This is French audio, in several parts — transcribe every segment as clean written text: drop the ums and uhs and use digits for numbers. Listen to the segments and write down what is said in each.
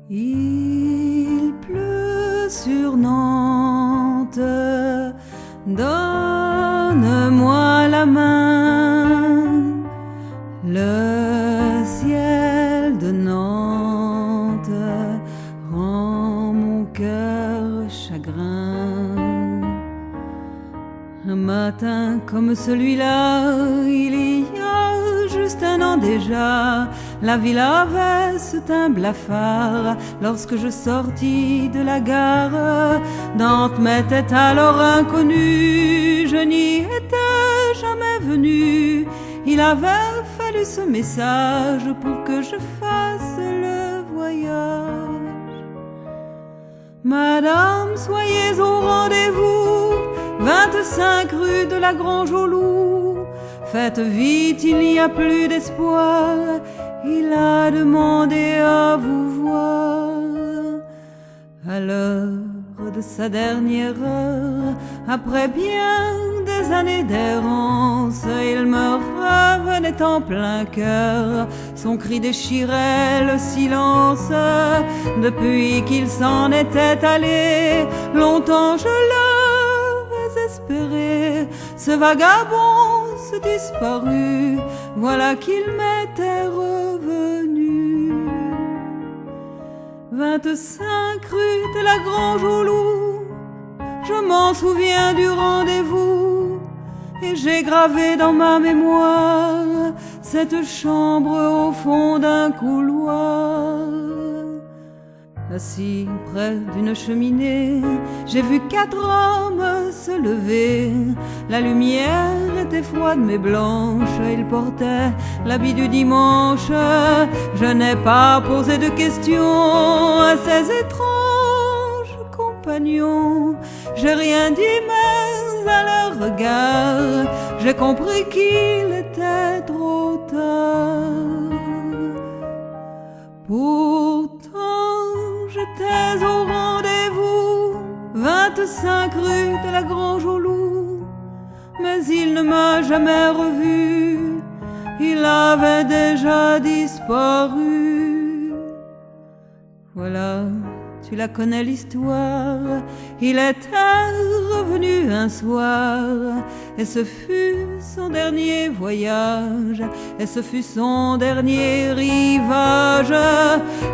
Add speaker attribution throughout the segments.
Speaker 1: Il pleut sur Nantes, donne-moi la main. Le ciel de Nantes rend mon cœur chagrin. Un matin comme celui-là, il y a juste un an déjà, la ville avait ce teint blafard. Lorsque je sortis de la gare, Nantes m'était alors inconnue. Je n'y étais jamais venue. Il avait fallu ce message pour que je fasse le voyage. Madame, soyez au rendez-vous, 25 rue de la Grange au Loup. Faites vite, il n'y a plus d'espoir. Il a demandé à vous voir. À l'heure de sa dernière heure, après bien des années d'errance, il me revenait en plein cœur. Son cri déchirait le silence. Depuis qu'il s'en était allé, longtemps je l'avais espéré. Ce vagabond se disparut, voilà qu'il m'était revenu. 25 rue de la Grange au Loup, je m'en souviens du rendez-vous, et j'ai gravé dans ma mémoire cette chambre au fond d'un couloir. Assis près d'une cheminée, j'ai vu 4 hommes se lever. La lumière était froide mais blanche, ils portaient l'habit du dimanche. Je n'ai pas posé de questions à ces étranges compagnons. J'ai rien dit mais à leur regard, j'ai compris qu'il était trop tard. Pourtant j'étais au rendez-vous, 25 rue de la Grange au Loup. Mais il ne m'a jamais revu, il avait déjà disparu. Voilà, tu la connais l'histoire. Il était revenu un soir, et ce fut son dernier voyage, et ce fut son dernier rivage.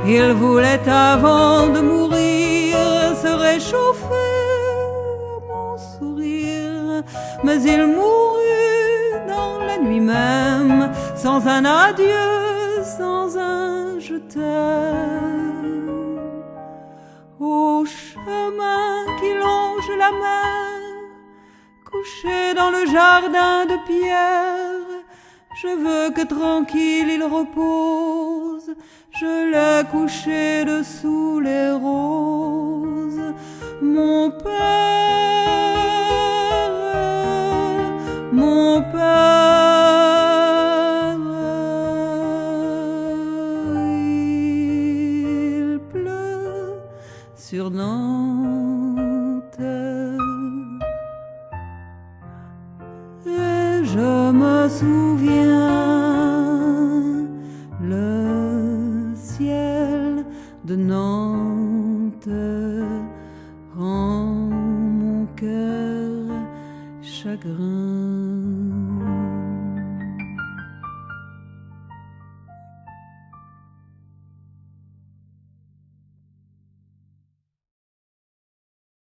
Speaker 1: Il voulait avant de mourir se réchauffer à mon sourire, mais il mourut dans la nuit même, sans un adieu, sans un je t'aime. Au chemin qui longe la mer, couché dans le jardin de pierre, je veux que tranquille il repose. Je l'ai couché dessous les roses. Mon père, mon père, il pleut sur Nantes, et je me souviens, le ciel de Nantes rend mon cœur chagrin.